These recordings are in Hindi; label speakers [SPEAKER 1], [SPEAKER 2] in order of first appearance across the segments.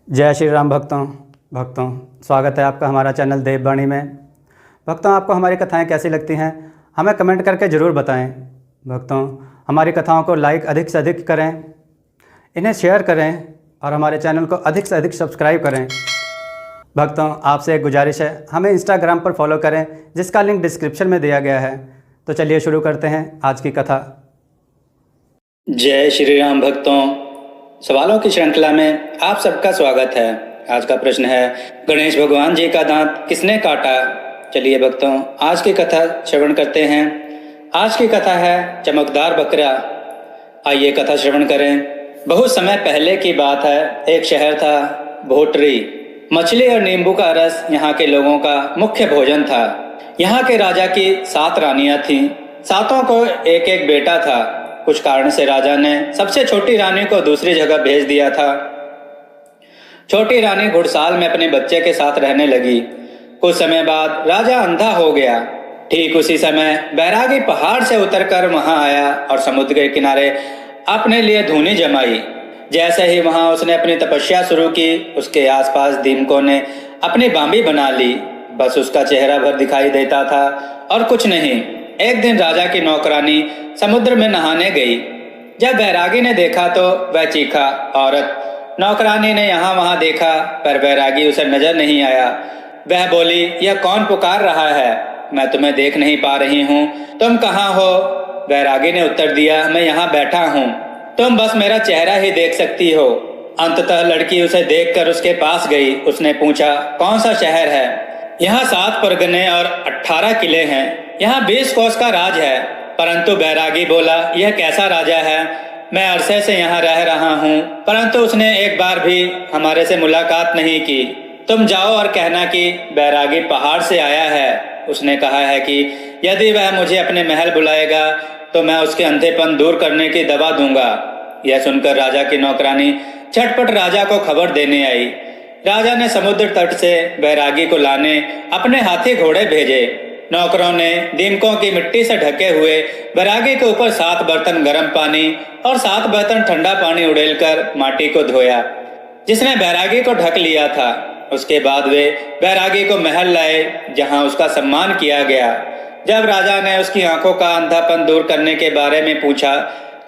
[SPEAKER 1] जय श्री राम भक्तों स्वागत है आपका हमारा चैनल देववाणी में। भक्तों, आपको हमारी कथाएं कैसी लगती हैं हमें कमेंट करके ज़रूर बताएं। भक्तों, हमारी कथाओं को लाइक अधिक से अधिक करें, इन्हें शेयर करें और हमारे चैनल को अधिक से अधिक सब्सक्राइब करें। भक्तों, आपसे एक गुजारिश है, हमें इंस्टाग्राम पर फॉलो करें जिसका लिंक डिस्क्रिप्शन में दिया गया है। तो चलिए शुरू करते हैं आज की कथा।
[SPEAKER 2] जय श्री राम भक्तों, सवालों की श्रृंखला में आप सबका स्वागत है। आज का प्रश्न है, गणेश भगवान जी का दांत किसने काटा। चलिए भक्तों, आज की कथा श्रवण करते हैं। आज की कथा है चमकदार बकरा। आइए कथा श्रवण करें। बहुत समय पहले की बात है। एक शहर था भोटरी। मछली और नींबू का रस यहाँ के लोगों का मुख्य भोजन था। यहाँ के राजा की 7 रानियां थीं। सातों को एक एक बेटा था। कुछ कारण से राजा ने सबसे छोटी रानी को दूसरी जगह भेज दिया था। छोटी रानी घुड़साल में अपने बच्चे के साथ रहने लगी। कुछ समय बाद राजा अंधा हो गया। ठीक उसी समय बैरागी पहाड़ से उतरकर वहां आया और समुद्र के किनारे अपने लिए धूनी जमाई। जैसे ही वहां उसने अपनी तपस्या शुरू की, उसके आसपास दीमकों ने अपनी बांबी बना ली। बस उसका चेहरा भर दिखाई देता था और कुछ नहीं। एक दिन राजा की नौकरानी समुद्र में नहाने गई। जब बैरागी ने देखा तो वह चीखा। औरत नौकरानी ने यहाँ वहां देखा पर बैरागी उसे नजर नहीं आया। वह बोली, यह कौन पुकार रहा है? मैं तुम्हें देख नहीं पा रही हूँ, तुम कहाँ हो? बैरागी ने उत्तर दिया, मैं यहाँ बैठा हूँ, तुम बस मेरा चेहरा ही देख सकती हो। अंततः लड़की उसे देखकर उसके पास गई। उसने पूछा, कौन सा शहर है? यहाँ 7 परगने और 18 किले हैं। यहाँ 20 कोस का राज है। परंतु बैरागी बोला, यह कैसा राजा है? मैं अरसे से यहाँ रह रहा हूँ, परंतु उसने एक बार भी हमारे से मुलाकात नहीं की। तुम जाओ और कहना कि बैरागी पहाड़ से आया है। उसने कहा है कि यदि वह मुझे अपने महल बुलाएगा तो मैं उसके अंधेपन दूर करने की दवा दूंगा। यह सुनकर राजा की नौकरानी झटपट राजा को खबर देने आई। राजा ने समुद्र तट से बैरागी को लाने अपने हाथी घोड़े भेजे। नौकरों ने दीमकों की मिट्टी से ढके हुए बैरागी के ऊपर 7 बर्तन गर्म पानी और 7 बर्तन ठंडा पानी उड़ेलकर माटी को धोया जिसने बैरागी को ढक लिया था। उसके बाद वे बैरागी को महल लाए जहां उसका सम्मान किया गया। जब राजा ने उसकी आंखों का अंधापन दूर करने के बारे में पूछा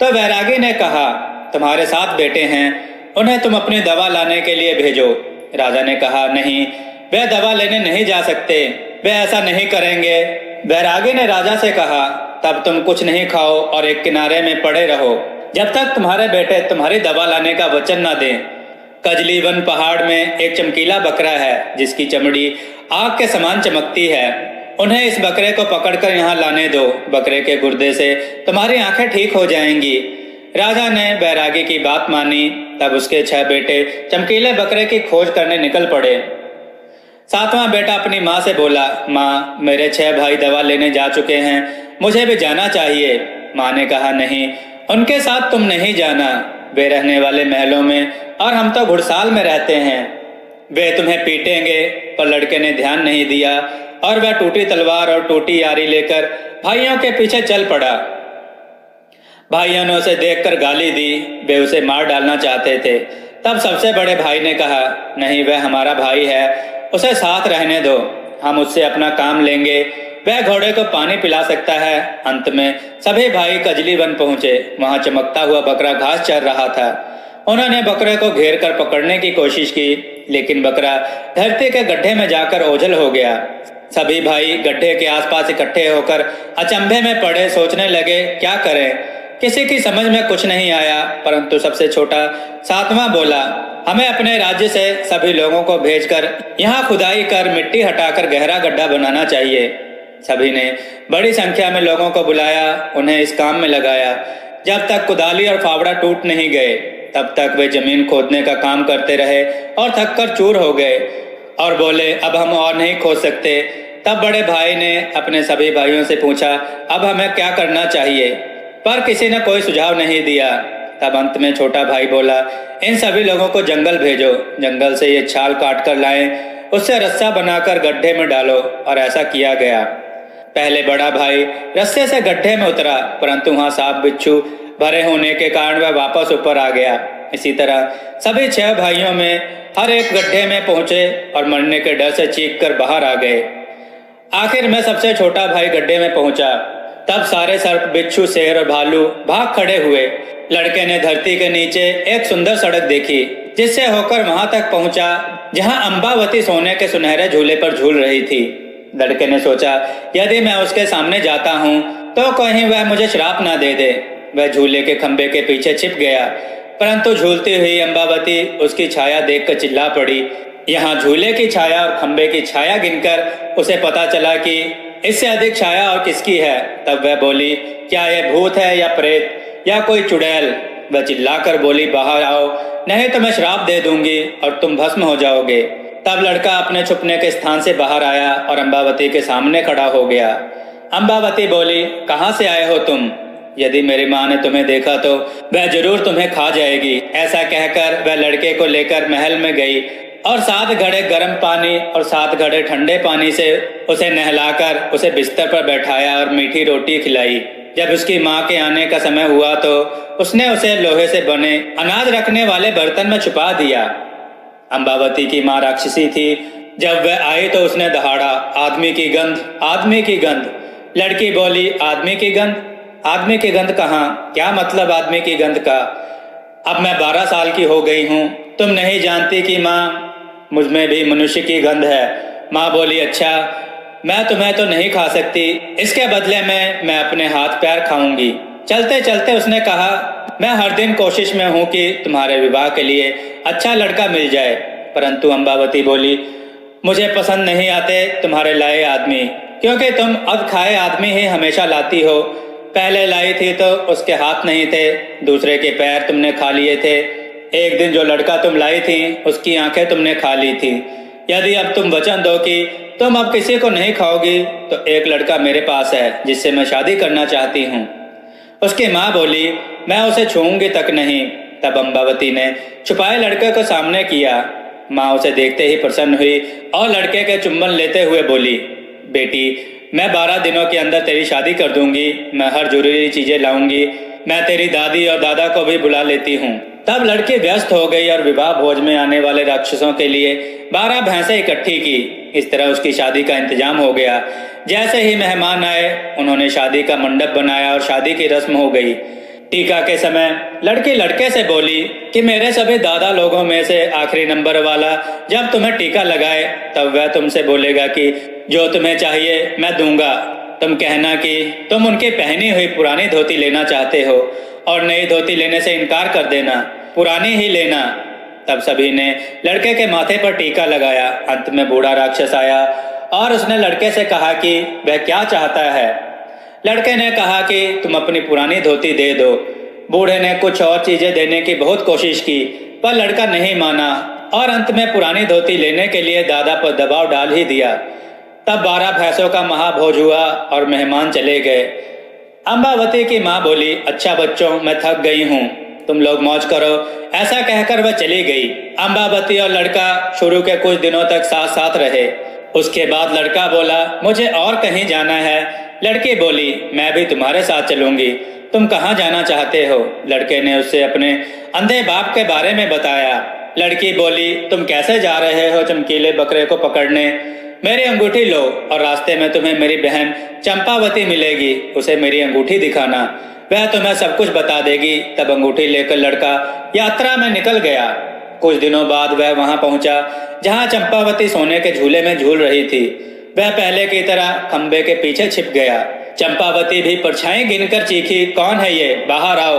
[SPEAKER 2] तो बैरागी ने कहा, तुम्हारे 7 बेटे हैं, उन्हें तुम अपनी दवा लाने के लिए भेजो। राजा ने कहा, नहीं, वे दवा लेने नहीं जा सकते, वे ऐसा नहीं करेंगे। बैरागी ने राजा से कहा, तब तुम कुछ नहीं खाओ और एक किनारे में पड़े रहो जब तक तुम्हारे बेटे तुम्हारी दवा लाने का वचन न दें। कजली वन पहाड़ में एक चमकीला बकरा है जिसकी चमड़ी आग के समान चमकती है। उन्हें इस बकरे को पकड़कर यहाँ लाने दो। बकरे के गुर्दे से तुम्हारी आंखें ठीक हो जाएंगी। राजा ने बैरागी की बात मानी। तब उसके 6 बेटे चमकीले बकरे की खोज करने निकल पड़े। 7वां बेटा अपनी माँ से बोला, माँ, मेरे 6 भाई दवा लेने जा चुके हैं, मुझे भी जाना चाहिए। माँ ने कहा, नहीं, उनके साथ तुम नहीं जाना, वे रहने वाले महलों में और हम तो घुड़साल में रहते हैं। वे तुम्हें पीटेंगे। पर लड़के ने ध्यान नहीं दिया और वह टूटी तलवार और टूटी यारी लेकर भाइयों के पीछे चल पड़ा। भाइयों ने उसे देखकर गाली दी। वे उसे मार डालना चाहते थे। तब सबसे बड़े भाई ने कहा, नहीं, वह हमारा भाई है, उसे साथ रहने दो, हम उससे अपना काम लेंगे, वह घोड़े को पानी पिला सकता है। अंत में सभी भाई कजली वन पहुंचे। वहां चमकता हुआ बकरा घास चर रहा था। उन्होंने बकरे को घेर कर पकड़ने की कोशिश की, लेकिन बकरा धरती के गड्ढे में जाकर ओझल हो गया। सभी भाई गड्ढे के आसपास इकट्ठे होकर अचंभे में पड़े, सोचने लगे क्या करें। किसी की समझ में कुछ नहीं आया, परंतु सबसे छोटा 7वां बोला, हमें अपने राज्य से सभी लोगों को भेजकर यहाँ खुदाई कर मिट्टी हटाकर गहरा गड्ढा बनाना चाहिए। सभी ने बड़ी संख्या में लोगों को बुलाया, उन्हें इस काम में लगाया। जब तक कुदाली और फावड़ा टूट नहीं गए तब तक वे जमीन खोदने का काम करते रहे और थककर चूर हो गए और बोले, अब हम और नहीं खोद सकते। तब बड़े भाई ने अपने सभी भाइयों से पूछा, अब हमें क्या करना चाहिए? पर किसी ने कोई सुझाव नहीं दिया। तब अंत में छोटा भाई बोला, इन सभी लोगों को जंगल भेजो, जंगल से ये छाल काट कर लाएं, उससे रस्सा बनाकर गड्ढे में डालो। और ऐसा किया गया। पहले बड़ा भाई रस्से से गड्ढे में उतरा, परंतु वहां सांप बिच्छू भरे होने के कारण वह वापस ऊपर आ गया। इसी तरह सभी 6 भाइयों में हर एक गड्ढे में पहुंचे और मरने के डर से चीख कर बाहर आ गए। आखिर में सबसे छोटा भाई गड्ढे में पहुंचा। तब सारे सर्प, बिच्छू, शेर और भालू भाग खड़े हुए। लड़के ने धरती के नीचे एक सुंदर सड़क देखी, जिससे होकर वहां तक पहुंचा जहां अंबावती सोने के सुनहरे झूले पर झूल रही थी। लड़के ने सोचा, यदि मैं उसके सामने जाता हूं तो कहीं वह मुझे श्राप ना दे दे। वह झूले के खंभे के पीछे छिप गया, परंतु झूलती हुई अंबावती उसकी छाया देखकर चिल्ला पड़ी। यहाँ झूले की छाया और खंभे की छाया गिनकर उसे पता चला कि इससे अधिक छाया और किसकी है। तब वह बोली, क्या यह भूत है या प्रेत या कोई चुड़ैल? वह चिल्लाकर बोली, बाहर आओ, नहीं तो मैं श्राप दे दूंगी और तुम भस्म हो जाओगे। तब लड़का अपने छुपने के स्थान से बाहर आया और अंबावती के सामने खड़ा हो गया। अंबावती बोली, कहाँ से आए हो तुम? यदि मेरी माँ ने तुम्हें देखा तो वह जरूर तुम्हें खा जाएगी। ऐसा कहकर वह लड़के को लेकर महल में गई और 7 घड़े गर्म पानी और 7 घड़े ठंडे पानी से उसे नहलाकर उसे बिस्तर पर बैठाया और मीठी रोटी खिलाई। जब उसकी माँ के आने का समय हुआ तो उसने उसे लोहे से बने अनाज रखने वाले बर्तन में छुपा दिया। अंबावती की माँ राक्षसी थी। जब वह आई तो उसने दहाड़ा, आदमी की गंध, आदमी की गंध। लड़की बोली, आदमी की गंध? आदमी की गंध कहाँ? क्या मतलब आदमी की गंध का? अब मैं 12 साल की हो गई हूँ, तुम नहीं जानती कि माँ मुझ में भी मनुष्य की गंध है। माँ बोली, अच्छा, मैं तुम्हें तो नहीं खा सकती, इसके बदले में मैं अपने हाथ पैर खाऊंगी। चलते चलते उसने कहा, मैं हर दिन कोशिश में हूँ कि तुम्हारे विवाह के लिए अच्छा लड़का मिल जाए। परंतु अंबावती बोली, मुझे पसंद नहीं आते तुम्हारे लाए आदमी, क्योंकि तुम अब खाए आदमी ही हमेशा लाती हो। पहले लाई थी तो उसके हाथ नहीं थे, दूसरे के पैर तुमने खा लिए थे। एक दिन जो लड़का तुम लाई थी उसकी आंखें तुमने खा ली थी। यदि अब तुम वचन दो कि तुम अब किसी को नहीं खाओगी तो एक लड़का मेरे पास है जिससे मैं शादी करना चाहती हूँ। उसकी माँ बोली, मैं उसे छूऊंगी तक नहीं। तब अंबावती ने छुपाए लड़के को सामने किया। माँ उसे देखते ही प्रसन्न हुई और लड़के के चुंबन लेते हुए बोली, बेटी, मैं 12 दिनों के अंदर तेरी शादी कर दूंगी। मैं हर जरूरी चीजें लाऊंगी। मैं तेरी दादी और दादा को भी बुला लेती हूँ। तब लड़की व्यस्त हो गई और विवाह भोज में आने वाले राक्षसों के लिए 12 भैंसें इकट्ठी की। इस तरह उसकी शादी का इंतजाम हो गया। जैसे ही मेहमान आए उन्होंने शादी का मंडप बनाया और शादी की रस्म हो गई। टीका के समय लड़की लड़के से बोली कि मेरे सभी दादा लोगों में से आखिरी नंबर वाला जब तुम्हें टीका लगाए तब वह तुमसे बोलेगा कि जो तुम्हें चाहिए मैं दूंगा। तुम कहना कि तुम उनकी पहनी हुई पुरानी धोती लेना चाहते हो और नई धोती लेने से इनकार कर देना, पुरानी ही लेना। तब सभी ने लड़के के माथे पर टीका लगाया। अंत में बूढ़ा राक्षस आया और उसने लड़के से कहा कि वह क्या चाहता है। लड़के ने कहा कि तुम अपनी पुरानी धोती दे दो। बूढ़े ने कुछ और चीजें देने की बहुत कोशिश की पर लड़का नहीं माना और अंत में पुरानी धोती लेने के लिए दादा पर दबाव डाल ही दिया। तब 12 भैंसों का महाभोज हुआ और मेहमान चले गए। अंबावती की माँ बोली, अच्छा बच्चों, मैं थक गई हूँ, तुम लोग मौज करो। ऐसा कहकर वह चली गई। अंबावती और लड़का शुरू के कुछ दिनों तक साथ साथ रहे। उसके बाद लड़का बोला, मुझे और कहीं जाना है। लड़की बोली, मैं भी तुम्हारे साथ चलूंगी। तुम कहाँ जाना चाहते हो? लड़के ने उससे अपने अंधे बाप के बारे में बताया। लड़की बोली, तुम कैसे जा रहे हो चमकीले बकरे को पकड़ने? मेरी अंगूठी लो और रास्ते में तुम्हें मेरी बहन चंपावती मिलेगी, उसे मेरी अंगूठी दिखाना, वह तुम्हें सब कुछ बता देगी। तब अंगूठी लेकर लड़का यात्रा में निकल गया। कुछ दिनों बाद वह वहां पहुंचा जहां चंपावती सोने के झूले में झूल रही थी। वह पहले की तरह खंबे के पीछे छिप गया। चंपावती भी परछाई गिनकर चीखी, कौन है ये? बाहर आओ,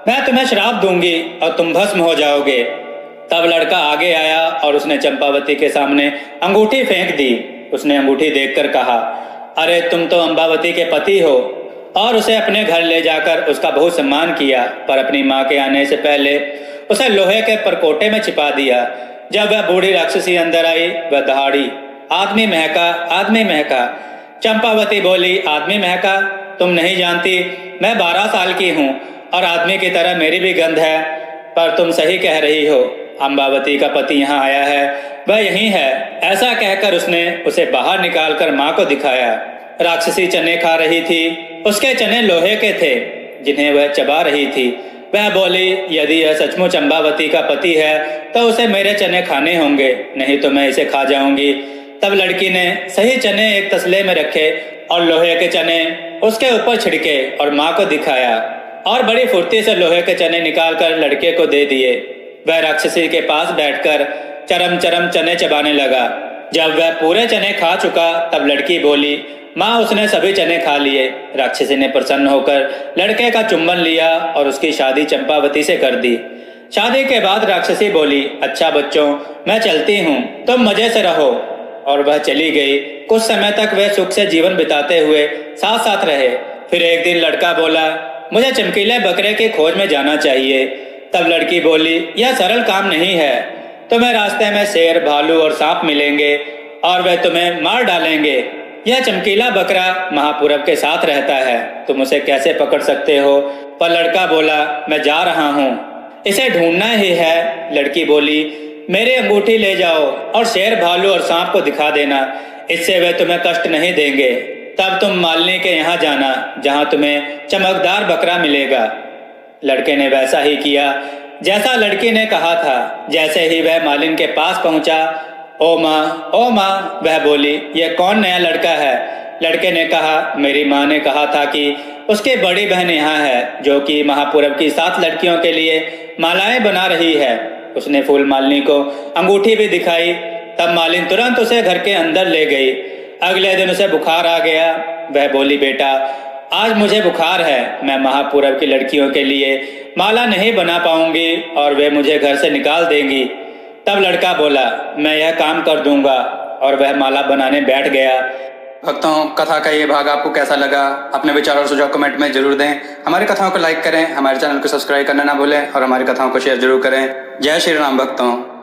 [SPEAKER 2] मैं तुम्हें श्राप दूंगी और तुम भस्म हो जाओगे। तब लड़का आगे आया और उसने चंपावती के सामने अंगूठी फेंक दी। उसने अंगूठी देखकर कहा, अरे तुम तो अंबावती के पति हो, और उसे अपने घर ले जाकर उसका बहुत सम्मान किया। पर अपनी माँ के आने से पहले उसे लोहे के परकोटे में छिपा दिया। जब वह बूढ़ी राक्षसी अंदर आई वह दहाड़ी, आदमी महका, आदमी महका। चंपावती बोली, आदमी महका? तुम नहीं जानती मैं 12 साल की हूँ और आदमी की तरह मेरी भी गंध है। पर तुम सही कह रही हो, अंबावती का पति यहाँ आया है, वह यहीं है। ऐसा कहकर उसने उसे बाहर निकालकर माँ को दिखाया। राक्षसी चने खा रही थी। उसके चने लोहे के थे जिन्हें वह चबा रही थी। वह बोली, यदि यह सचमुच अम्बावती का पति है तो उसे मेरे चने खाने होंगे, नहीं तो मैं इसे खा जाऊंगी। तब लड़की ने सही चने एक तसले में रखे और लोहे के चने उसके ऊपर छिड़के और माँ को दिखाया और बड़ी फुर्ती से लोहे के चने निकालकर लड़के को दे दिए। वह राक्षसी के पास बैठकर चरम चरम चने चबाने लगा। जब वह पूरे चने खा चुका तब लड़की बोली, माँ उसने सभी चने खा लिए। राक्षसी ने प्रसन्न होकर लड़के का चुंबन लिया और उसकी शादी चंपावती से कर दी। शादी के बाद राक्षसी बोली, अच्छा बच्चों, मैं चलती हूँ, तुम मजे से रहो। और वह चली गई। कुछ समय तक वे सुख से जीवन बिताते हुए साथ साथ रहे। फिर एक दिन लड़का बोला, मुझे चमकीले बकरे की खोज में जाना चाहिए। तब लड़की बोली, यह सरल काम नहीं है, तुम्हें रास्ते में शेर, भालू और सांप मिलेंगे और वे तुम्हें मार डालेंगे। यह चमकीला बकरा महापूरब के साथ रहता है, तुम उसे कैसे पकड़ सकते हो? पर लड़का बोला, मैं जा रहा हूँ, इसे ढूंढना ही है। लड़की बोली, मेरी अंगूठी ले जाओ और शेर, भालू और सांप को दिखा देना, इससे वे तुम्हें कष्ट नहीं देंगे। तब तुम मालिनी के यहाँ जाना, जहाँ तुम्हें चमकदार बकरा मिलेगा। लड़के ने वैसा ही किया जैसा लड़की ने कहा था। जैसे ही वह मालिन के पास पहुंचा, ओ माँ, वह बोली, यह कौन नया लड़का है? लड़के ने कहा, मेरी माँ ने कहा था कि उसकी बड़ी बहन यहाँ है, जो कि महापूरब की 7 लड़कियों के लिए मालाएं बना रही है। उसने फूल मालिनी को अंगूठी भी दिखाई। तब मालिन तुरंत उसे घर के अंदर ले गई। अगले दिन उसे बुखार आ गया। वह बोली, बेटा, आज मुझे बुखार है, मैं महापूरब की लड़कियों के लिए माला नहीं बना पाऊंगी और वे मुझे घर से निकाल देंगी। तब लड़का बोला, मैं यह काम कर दूंगा, और वह माला बनाने बैठ गया। भक्तों, कथा का ये भाग आपको कैसा लगा? अपने विचार और सुझाव कमेंट में जरूर दें। हमारी कथाओं को लाइक करें, हमारे चैनल को सब्सक्राइब करना ना भूलें और हमारी कथाओं को शेयर जरूर करें। जय श्री राम भक्तों।